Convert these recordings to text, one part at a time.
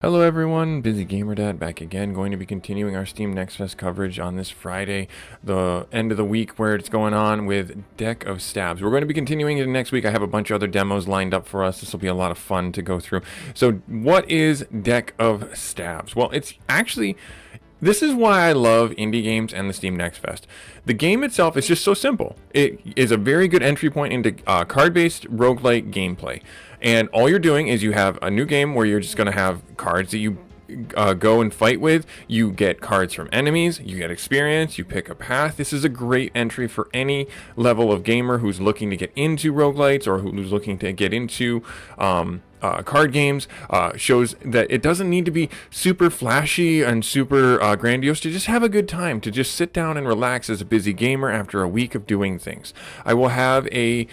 Hello everyone, Busy Gamer Dad back again, going to be continuing our Steam Next Fest coverage on this Friday, the end of the week where it's going on with Deck of Stabs. We're going to be continuing it next week. I have a bunch of other demos lined up for us. This will be a lot of fun to go through. So what is Deck of Stabs? Well, it's actually... This is why I love indie games and the Steam Next Fest. The game itself is just so simple. It is a very good entry point into card-based roguelike gameplay. And all you're doing is you have a new game where you're just going to have cards that you go and fight with. You get cards from enemies, you get experience, you pick a path. This is a great entry for any level of gamer who's looking to get into roguelites or who's looking to get into card games. Shows that it doesn't need to be super flashy and super grandiose to just have a good time, to just sit down and relax as a busy gamer after a week of doing things. I will have a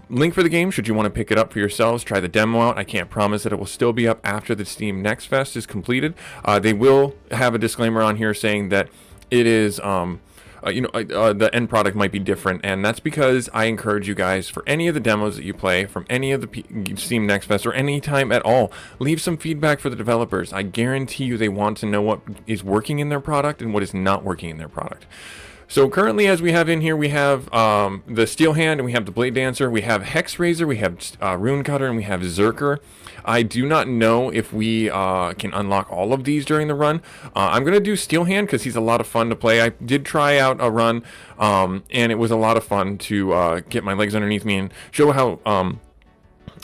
link for the game should you want to pick it up for yourselves. Try the demo out. I can't promise that it will still be up after the Steam Next Fest is completed. They will have a disclaimer on here saying that it is the end product might be different, and that's because I encourage you guys, for any of the demos that you play from any of the Steam Next Fest or any time at all, leave some feedback for the developers. I guarantee you they want to know what is working in their product and what is not working in their product. So currently, as we have in here, we have the Steel Hand, and we have the Blade Dancer, we have Hex Razor, we have Rune Cutter, and we have Zerker. I do not know if we can unlock all of these during the run. I'm going to do Steel Hand because he's a lot of fun to play. I did try out a run, and it was a lot of fun to get my legs underneath me and show how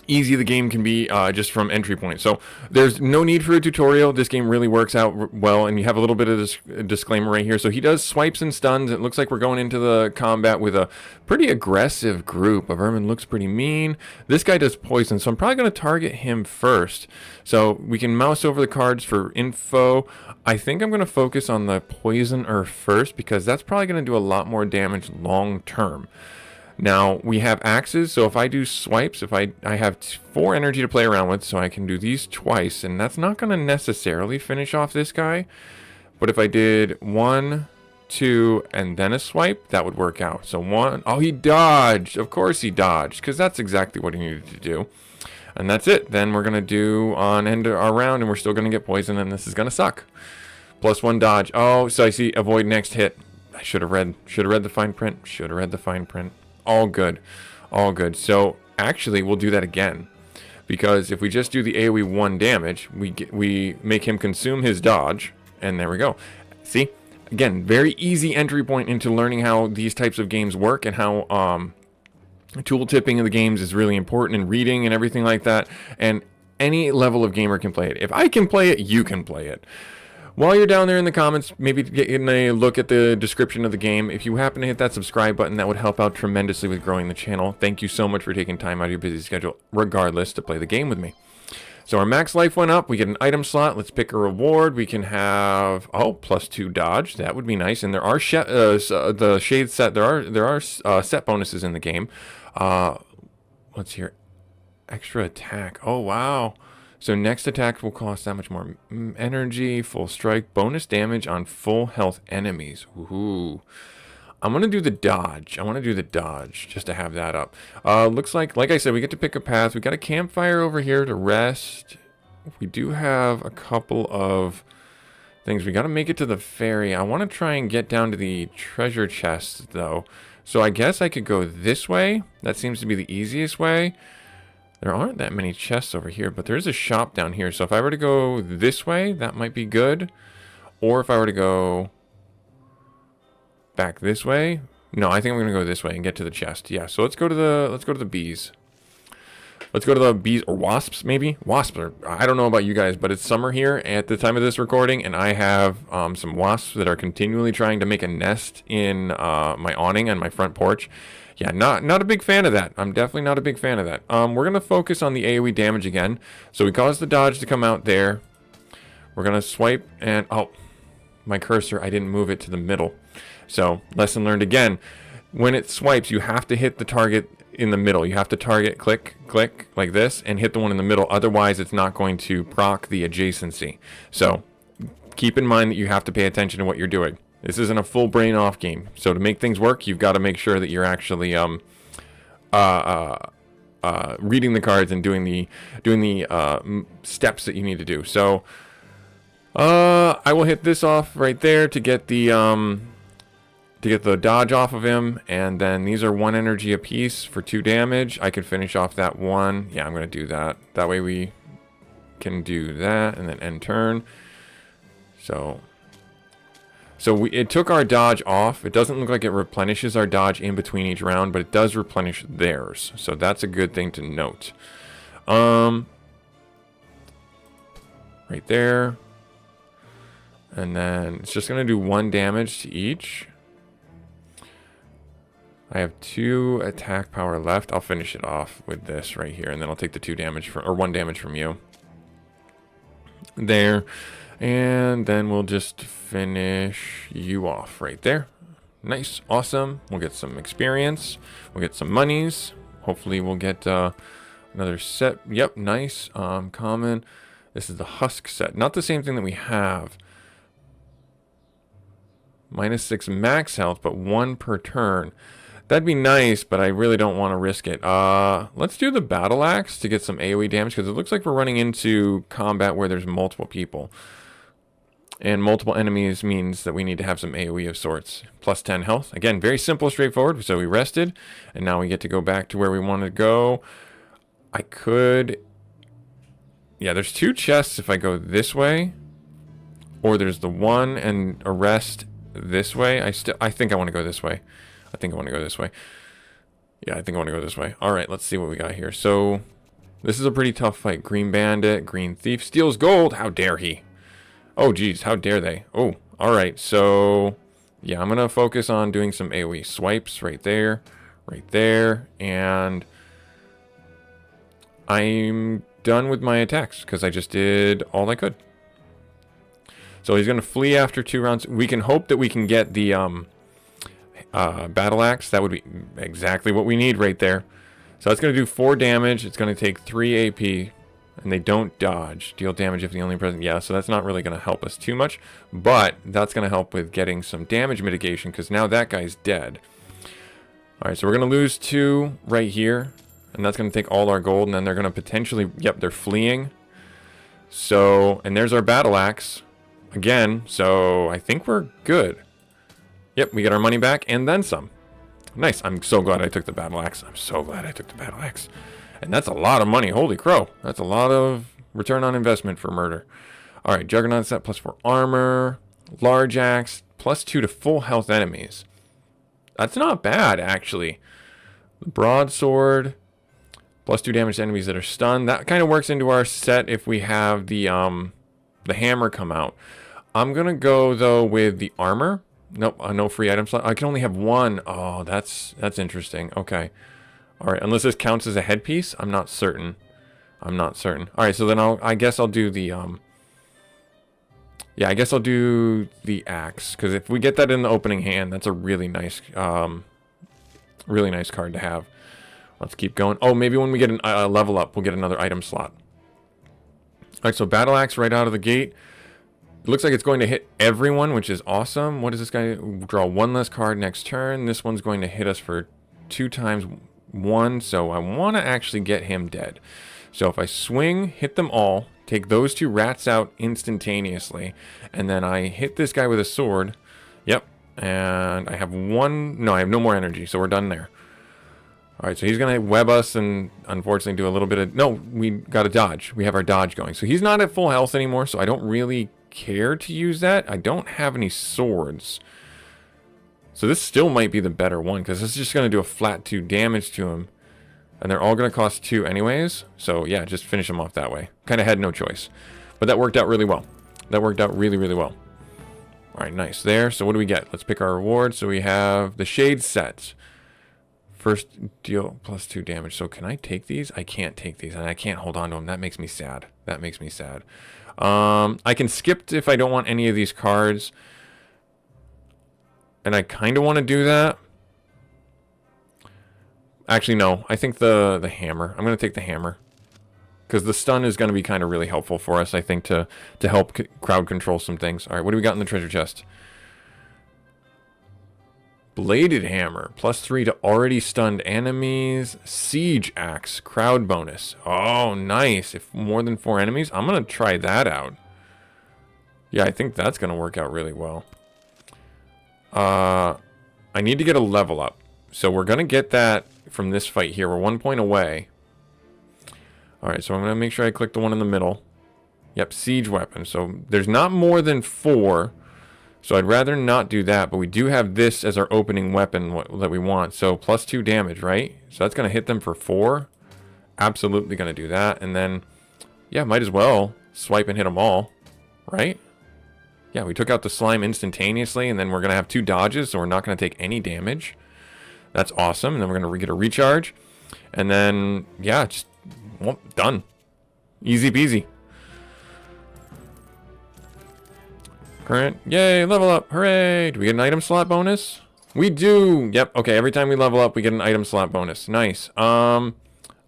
easy the game can be just from entry point. So there's no need for a tutorial. This game really works out well, and you have a little bit of this disclaimer right here. So he does swipes and stuns. It looks like we're going into the combat with a pretty aggressive group. A Vermin looks pretty mean. This guy does poison, so I'm probably going to target him first. So we can mouse over the cards for info. I think I'm going to focus on the Poisoner first because that's probably going to do a lot more damage long term. Now, we have axes, so if I do swipes, if I have 4 energy to play around with, so I can do these twice, and that's not going to necessarily finish off this guy. But if I did 1, 2, and then a swipe, that would work out. So 1, oh, he dodged. Of course he dodged, because that's exactly what he needed to do. And that's it. Then we're going to do on end of our round, and we're still going to get poison, and this is going to suck. +1 dodge. Oh, so I see avoid next hit. I should have read the fine print. Should have read the fine print. All good. All good. So actually we'll do that again, because if we just do the AoE 1 damage, we make him consume his dodge, and there we go. See? Again, very easy entry point into learning how these types of games work and how tool tipping in the games is really important, and reading and everything like that. And any level of gamer can play it. If I can play it, you can play it. While you're down there in the comments, maybe getting a look at the description of the game. If you happen to hit that subscribe button, that would help out tremendously with growing the channel. Thank you so much for taking time out of your busy schedule, regardless, to play the game with me. So our max life went up. We get an item slot. Let's pick a reward. We can have, oh, +2 dodge. That would be nice. And there are the shade set. There are set bonuses in the game. Let's hear extra attack. Oh wow. So next attack will cost that much more energy, full strike, bonus damage on full health enemies. Ooh. I'm going to do the dodge. I want to do the dodge just to have that up. Looks like I said, we get to pick a path. We got a campfire over here to rest. We do have a couple of things. We got to make it to the ferry. I want to try and get down to the treasure chest, though. So I guess I could go this way. That seems to be the easiest way. There aren't that many chests over here, but there is a shop down here. So if I were to go this way, that might be good. Or if I were to go back this way. No, I think I'm going to go this way and get to the chest. Yeah, so let's go to the bees. Let's go to the bees, or wasps maybe. Wasps are, I don't know about you guys, but it's summer here at the time of this recording, and I have some wasps that are continually trying to make a nest in my awning on my front porch. Yeah, not a big fan of that. I'm definitely not a big fan of that. We're going to focus on the AoE damage again. So we cause the dodge to come out there. We're going to swipe and... oh, my cursor, I didn't move it to the middle. So, lesson learned again. When it swipes, you have to hit the target in the middle. You have to target, click, click, like this, and hit the one in the middle. Otherwise, it's not going to proc the adjacency. So, keep in mind that you have to pay attention to what you're doing. This isn't a full brain off game. So to make things work, you've got to make sure that you're actually reading the cards and doing the steps that you need to do. So I will hit this off right there to get the dodge off of him, and then these are 1 energy apiece for 2 damage. I could finish off that one. Yeah, I'm gonna do that. That way we can do that and then end turn. So it took our dodge off. It doesn't look like it replenishes our dodge in between each round, but it does replenish theirs. So that's a good thing to note. Right there. And then it's just going to do 1 damage to each. I have 2 attack power left. I'll finish it off with this right here, and then I'll take the 2 damage or 1 damage from you. There. And then we'll just finish you off right there. Nice. Awesome. We'll get some experience. We'll get some monies. Hopefully we'll get another set. Yep. Nice. Common. This is the husk set. Not the same thing that we have. -6 max health, but 1 per turn. That'd be nice, but I really don't want to risk it. Let's do the battle axe to get some AoE damage, because it looks like we're running into combat where there's multiple people. And multiple enemies means that we need to have some AoE of sorts. Plus 10 health. Again, very simple, straightforward. So we rested, and now we get to go back to where we want to go. I could... Yeah, there's 2 chests if I go this way. Or there's the one and a rest this way. I think I want to go this way. I think I want to go this way. Yeah, I think I want to go this way. All right, let's see what we got here. So this is a pretty tough fight. Green Bandit, Green Thief steals gold. How dare he? Oh, geez, how dare they? Oh, all right. So, yeah, I'm going to focus on doing some AoE swipes right there, and I'm done with my attacks because I just did all I could. So he's going to flee after 2 rounds. We can hope that we can get the battle axe. That would be exactly what we need right there. So that's going to do 4 damage. It's going to take 3 AP. And they don't dodge. Deal damage if the only present. Yeah, so that's not really going to help us too much. But that's going to help with getting some damage mitigation, because now that guy's dead. Alright, so we're going to lose 2 right here. And that's going to take all our gold. And then they're going to potentially... Yep, they're fleeing. So, and there's our battle axe. Again, so I think we're good. Yep, we get our money back and then some. Nice. I'm so glad I took the battle axe. I'm so glad I took the battle axe. And that's a lot of money. Holy crow. That's a lot of return on investment for murder. All right, Juggernaut set +4 armor. Large axe +2 to full health enemies. That's not bad, actually. Broadsword +2 damage to enemies that are stunned. That kind of works into our set if we have the hammer come out. I'm going to go, though, with the armor. Nope, no free item slot. I can only have 1. Oh, that's interesting. Okay. All right, unless this counts as a headpiece, I'm not certain. All right, so then I guess I'll do the yeah, I guess I'll do the axe, because if we get that in the opening hand, that's a really nice card to have. Let's keep going. Oh, maybe when we get a level up, we'll get another item slot. All right, so battle axe right out of the gate. It looks like it's going to hit everyone, which is awesome. What is this guy? Draw 1 less card next turn. This one's going to hit us for 2 times 1, so I want to actually get him dead. So if I swing, hit them all, take those 2 rats out instantaneously, and then I hit this guy with a sword. Yep, and I have 1... No, I have no more energy, so we're done there. All right, so he's going to web us and unfortunately do a little bit of... No, we got a dodge. We have our dodge going. So he's not at full health anymore, so I don't really care to use that. I don't have any swords. So this still might be the better one, because it's just going to do a flat 2 damage to him. And they're all going to cost 2 anyways. So yeah, just finish him off that way. Kind of had no choice. But that worked out really well. That worked out really, really well. All right, nice there. So what do we get? Let's pick our reward. So we have the Shade set. First deal +2 damage. So can I take these? I can't take these, and I can't hold on to them. That makes me sad. That makes me sad. I can skip if I don't want any of these cards. And I kind of want to do that. Actually, no. I think the hammer. I'm going to take the hammer. Because the stun is going to be kind of really helpful for us, I think, to help crowd control some things. All right, what do we got in the treasure chest? Bladed hammer. +3 to already stunned enemies. Siege axe. Crowd bonus. Oh, nice. If more than 4 enemies. I'm going to try that out. Yeah, I think that's going to work out really well. I need to get a level up. So we're going to get that from this fight here. We're 1 point away. Alright, so I'm going to make sure I click the one in the middle. Yep, siege weapon. So there's not more than 4. So I'd rather not do that. But we do have this as our opening weapon that we want. So +2 damage, right? So that's going to hit them for 4. Absolutely going to do that. And then, yeah, might as well swipe and hit them all. Right? Yeah, we took out the slime instantaneously. And then we're going to have 2 dodges. So we're not going to take any damage. That's awesome. And then we're going to get a recharge. And then, yeah, just, well, done. Easy peasy. Current. Yay, level up. Hooray. Do we get an item slot bonus? We do. Yep. Okay, every time we level up, we get an item slot bonus. Nice. I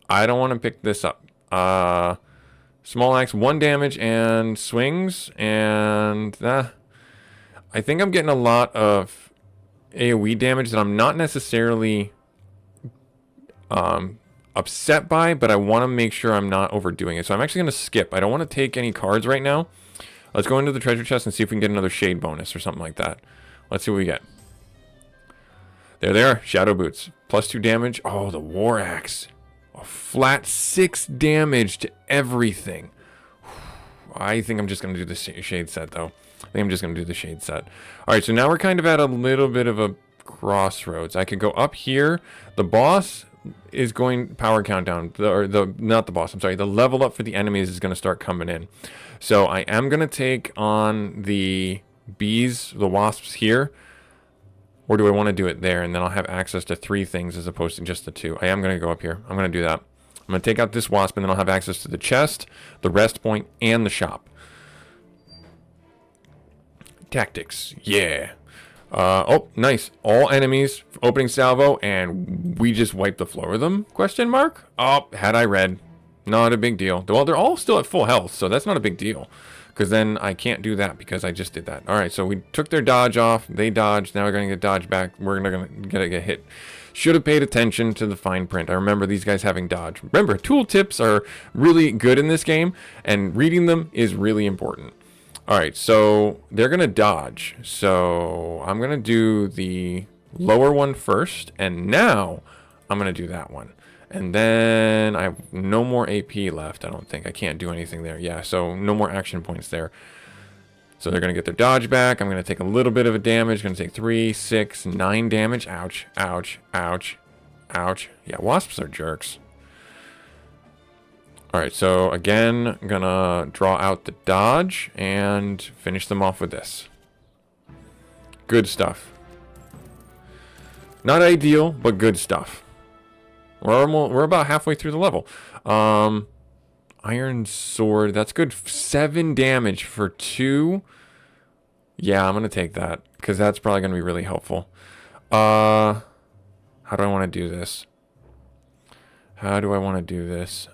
don't want to pick this up. Small axe, 1 damage and swings. And I think I'm getting a lot of AoE damage that I'm not necessarily upset by, but I want to make sure I'm not overdoing it. So I'm actually going to skip. I don't want to take any cards right now. Let's go into the treasure chest and see if we can get another shade bonus or something like that. Let's see what we get. There they are. Shadow boots. +2 damage. Oh, the war axe. A flat 6 damage to everything. I think I'm just going to do the shade set, though. I think I'm just going to do the shade set. All right, so now we're kind of at a little bit of a crossroads. I could go up here. The boss is going power countdown. Not the boss, I'm sorry. The level up for the enemies is going to start coming in. So I am going to take on the bees, the wasps here. Or do I want to do it there? And then I'll have access to 3 things as opposed to just the 2. I am going to go up here. I'm going to do that. I'm going to take out this wasp and then I'll have access to the chest, the rest point, and the shop. Tactics. Yeah. Oh, nice. All enemies, opening salvo, and we just wiped the floor with them? Question mark? Oh, had I read. Not a big deal. Well, they're all still at full health, so that's not a big deal. Because then I can't do that because I just did that. All right, so we took their dodge off. They dodged. Now we're going to get dodge back. We're going to get hit. Should have paid attention to the fine print. I remember these guys having dodge. Remember, tool tips are really good in this game, and reading them is really important. All right, so they're going to dodge. So I'm going to do the lower one first, and now I'm going to do that one. And then I have no more AP left, I don't think. I can't do anything there. Yeah, so no more action points there. So they're going to get their dodge back. I'm going to take a little bit of a damage. Going to take 3, 6, 9 damage. Ouch, ouch, ouch, ouch. Yeah, wasps are jerks. All right, so again, I'm going to draw out the dodge and finish them off with this. Good stuff. Not ideal, but good stuff. We're about halfway through the level. Iron sword. That's good. 7 damage for 2. Yeah, I'm going to take that. Because that's probably going to be really helpful. How do I want to do this? How do I want to do this?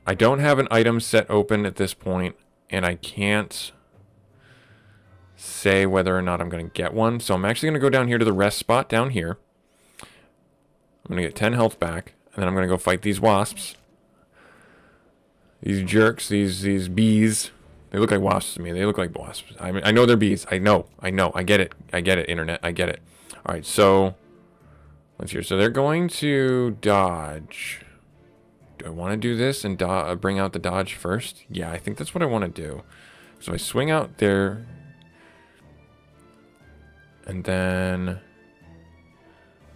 I don't have an item set open at this point. And I can't say whether or not I'm going to get one. So I'm actually going to go down here to the rest spot down here. I'm going to get 10 health back. And then I'm going to go fight these wasps. These jerks, these bees. They look like wasps to me. They look like wasps. I know they're bees. I know. I get it. I get it, internet. I get it. All right, so let's hear. So they're going to dodge. Do I want to do this and bring out the dodge first? Yeah, I think that's what I want to do. So I swing out there. And then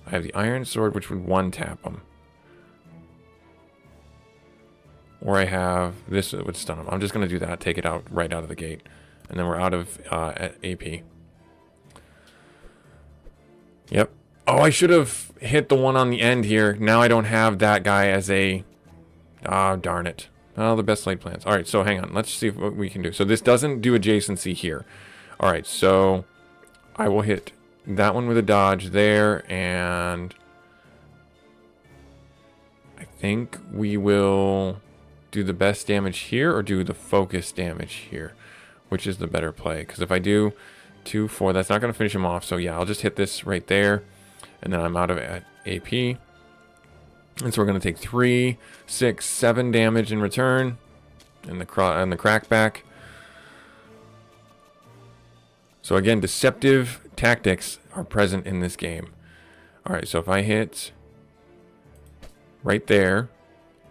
I have the iron sword, which would one-tap them. Or I have this that would stun them. I'm just going to do that. Take it out right out of the gate. And then we're out of AP. Yep. Oh, I should have hit the one on the end here. Now I don't have that guy as a... Ah, darn it. Oh, the best laid plans. All right, so hang on. Let's see what we can do. So this doesn't do adjacency here. All right, so I will hit that one with a dodge there. And I think we will... do the best damage here or do the focus damage here, which is the better play? Because if I do 2, 4, that's not going to finish him off. So yeah, I'll just hit this right there. And then I'm out of AP. And so we're going to take 3, 6, 7 damage in return. And the crackback. So again, deceptive tactics are present in this game. Alright, so if I hit right there,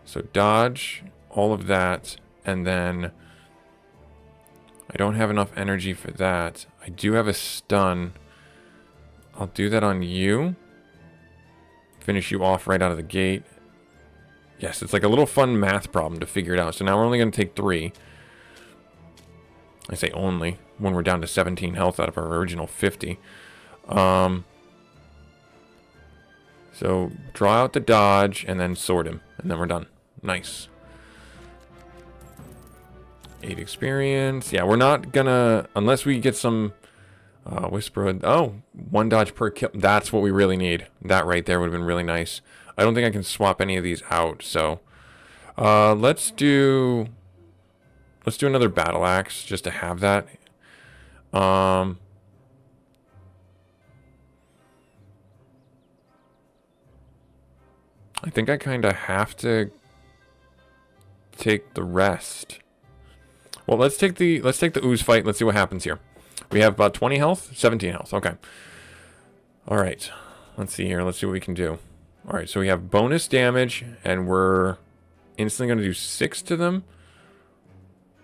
so dodge, all of that, and then I don't have enough energy for that. I do have a stun. I'll do that on you. Finish you off right out of the gate. Yes, it's like a little fun math problem to figure it out. So now we're only going to take 3. I say only, when we're down to 17 health out of our original 50. So draw out the dodge and then sword him. And then we're done. Nice. 8 experience. Yeah, we're not gonna, unless we get some whisper. Oh, 1 dodge per kill. That's what we really need. That right there would have been really nice. I don't think I can swap any of these out. So let's do another battle axe just to have that. I think I kind of have to take the rest. Well, let's take the ooze fight. Let's see what happens here. We have about 20 health, 17 health. Okay. All right. Let's see here. Let's see what we can do. All right. So we have bonus damage, and we're instantly going to do 6 to them.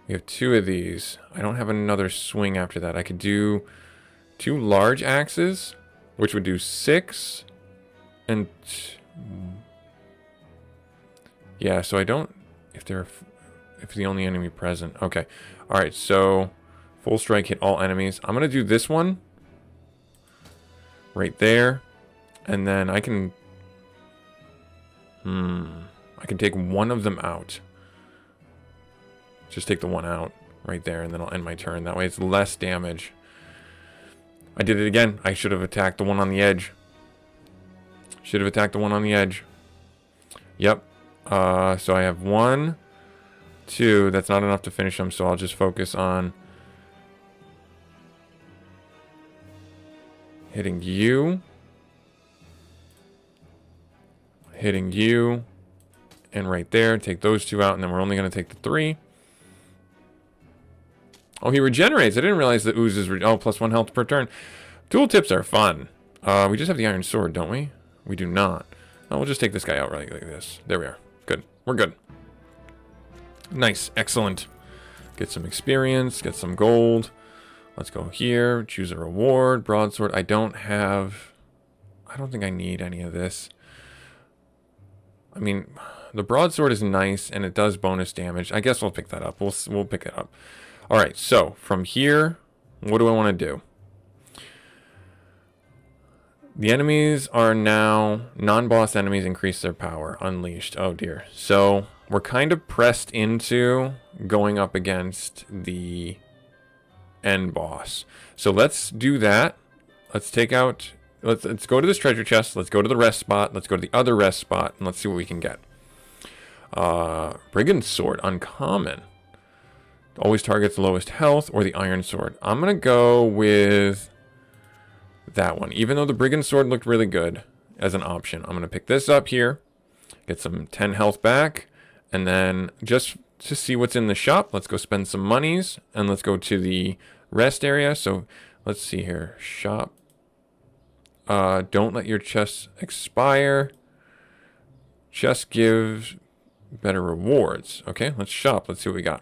We have 2 of these. I don't have another swing after that. I could do 2 large axes, which would do 6 and. Yeah, so I don't, if the only enemy present. Okay. All right, so full strike, hit all enemies. I'm going to do this one right there. And then I can take one of them out. Just take the one out right there, and then I'll end my turn. That way it's less damage. I did it again. I should have attacked the one on the edge. Should have attacked the one on the edge. Yep. So I have 1, 2. That's not enough to finish them, so I'll just focus on hitting you. Hitting you. And right there, take those 2 out, and then we're only going to take the 3. Oh, he regenerates. I didn't realize the ooze is... plus 1 health per turn. Tooltips are fun. We just have the iron sword, don't we? We do not. Oh, we'll just take this guy out right like this. There we are. Good. We're good. Nice. Excellent. Get some experience. Get some gold. Let's go here. Choose a reward. Broadsword. I don't think I need any of this. I mean, the broadsword is nice, and it does bonus damage. I guess we'll pick that up. We'll pick it up. All right. So, from here, what do I want to do? The enemies are now, non-boss enemies increase their power, unleashed. Oh dear. So we're kind of pressed into going up against the end boss. So let's do that. Let's take out, let's go to this treasure chest. Let's go to the rest spot. Let's go to the other rest spot, and let's see what we can get. Brigand sword, uncommon. Always targets lowest health, or the iron sword. I'm going to go with that one. Even though the brigand sword looked really good as an option, I'm going to pick this up here, get some 10 health back, and then just to see what's in the shop, let's go spend some monies, and let's go to the rest area. So let's see here. Shop. Don't let your chests expire. Chest gives better rewards. Okay, let's shop. Let's see what we got.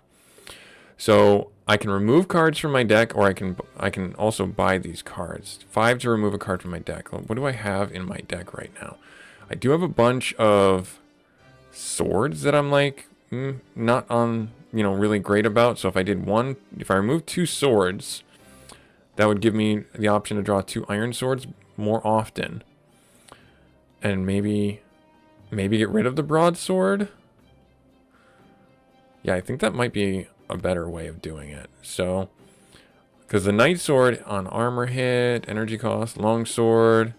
So I can remove cards from my deck, or I can also buy these cards. 5 to remove a card from my deck. What do I have in my deck right now? I do have a bunch of swords that I'm like not on, really great about. So if I remove 2 swords, that would give me the option to draw 2 iron swords more often, and maybe get rid of the broadsword. Yeah, I think that might be a better way of doing it. So, because the knight sword on armor hit, energy cost, long sword,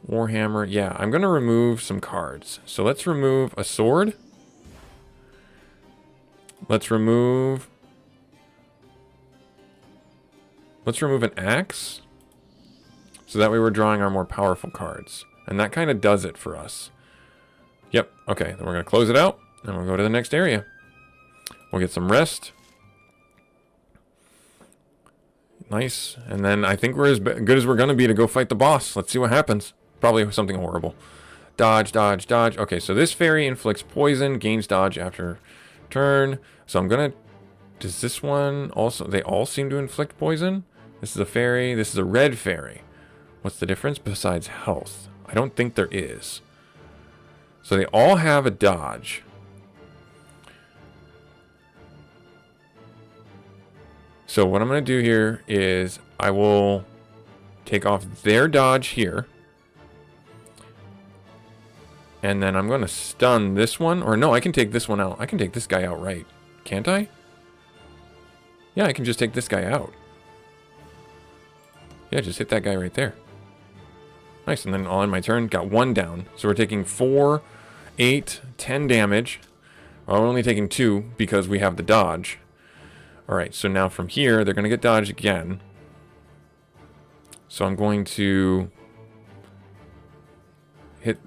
warhammer. Yeah, I'm gonna remove some cards. So let's remove a sword. Let's remove an axe. So that way we're drawing our more powerful cards. And that kind of does it for us. Yep, okay, then we're going to close it out, and we'll go to the next area. We'll get some rest. Nice, and then I think we're as good as we're going to be to go fight the boss. Let's see what happens. Probably something horrible. Dodge, dodge, dodge. Okay, so this fairy inflicts poison, gains dodge after turn. So I'm going to... Does this one also... They all seem to inflict poison? This is a fairy. This is a red fairy. What's the difference besides health? I don't think there is. So they all have a dodge. So what I'm going to do here is I will take off their dodge here. And then I'm going to stun this one. Or no, I can take this one out. I can take this guy out right. Can't I? Yeah, I can just take this guy out. Yeah, just hit that guy right there. Nice, and then on my turn, got one down. So we're taking 4, 8, 10 damage. Well, we're only taking 2 because we have the dodge. Alright, so now from here, they're going to get dodged again. So I'm going to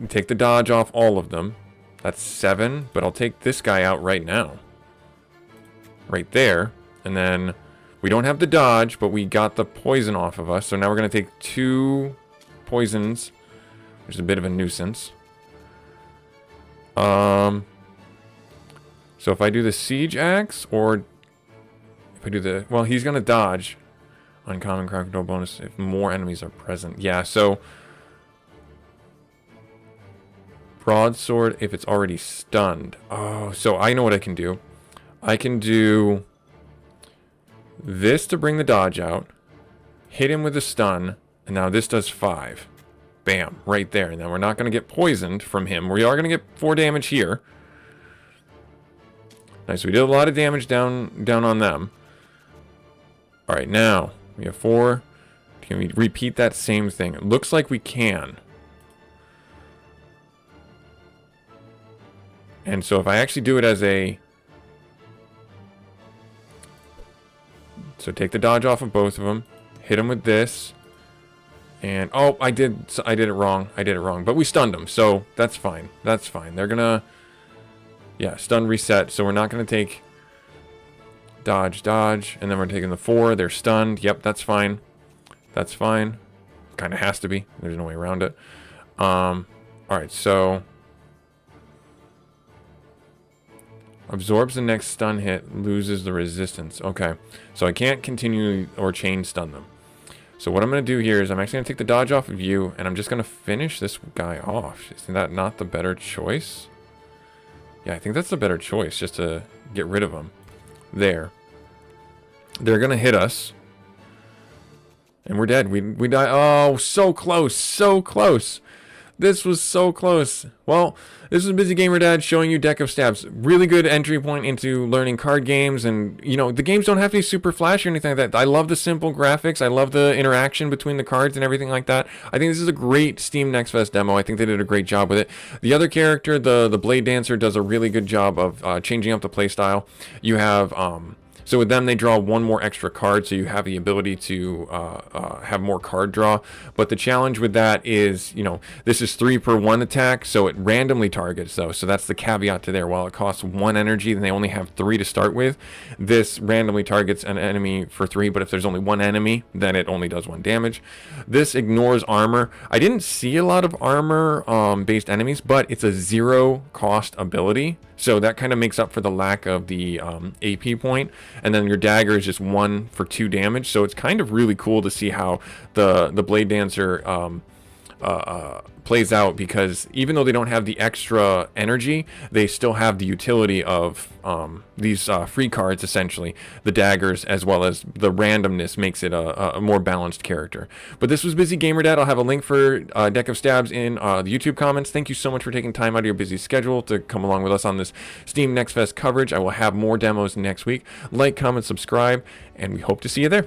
take the dodge off all of them. That's 7, but I'll take this guy out right now. Right there. And then we don't have the dodge, but we got the poison off of us. So now we're going to take 2 poisons, which is a bit of a nuisance. So if I do the siege axe, or if I do the... Well, he's going to dodge. Uncommon crocodile bonus if more enemies are present. Yeah, so... Broadsword if it's already stunned. Oh, so I know what I can do. I can do this to bring the dodge out. Hit him with a stun. And now this does 5. Bam, right there. Now we're not going to get poisoned from him. We are going to get 4 damage here. Nice, we did a lot of damage down on them. Alright, now we have 4. Can we repeat that same thing? It looks like we can. And so if I actually do it as a... So take the dodge off of both of them. Hit them with this. And, oh, I did it wrong. I did it wrong. But we stunned them, so that's fine. That's fine. They're gonna... Yeah, stun reset. So we're not gonna take... Dodge, dodge. And then we're taking the 4. They're stunned. Yep, that's fine. That's fine. Kind of has to be. There's no way around it. Alright, so... Absorbs the next stun hit, loses the resistance. Okay, so I can't continue or chain stun them. So what I'm going to do here is I'm actually going to take the dodge off of you, and I'm just going to finish this guy off. Isn't that not the better choice? Yeah, I think that's the better choice, just to get rid of them. There. They're going to hit us. And we're dead. We die. Oh, so close. So close. This was so close. Well, this is Busy Gamer Dad showing you Deck of Stabs. Really good entry point into learning card games. And, you know, the games don't have to be super flashy or anything like that. I love the simple graphics. I love the interaction between the cards and everything like that. I think this is a great Steam Next Fest demo. I think they did a great job with it. The other character, the Blade Dancer, does a really good job of changing up the playstyle. You have... So with them, they draw 1 more extra card, so you have the ability to have more card draw. But the challenge with that is, you know, this is 3 per 1 attack, so it randomly targets, though. So that's the caveat to there. While it costs 1 energy, then they only have 3 to start with. This randomly targets an enemy for 3, but if there's only 1 enemy, then it only does 1 damage. This ignores armor. I didn't see a lot of armor-based enemies, but it's a 0-cost ability. So that kind of makes up for the lack of the AP point. And then your dagger is just 1 for 2 damage. So it's kind of really cool to see how the Blade Dancer plays out, because even though they don't have the extra energy, they still have the utility of these free cards, essentially. The daggers, as well as the randomness, makes it a more balanced character. But this was Busy Gamer Dad. I'll have a link for Deck of Stabs in the YouTube comments. Thank you so much for taking time out of your busy schedule to come along with us on this Steam Next Fest coverage. I will have more demos next week. Like, comment, subscribe, and we hope to see you there.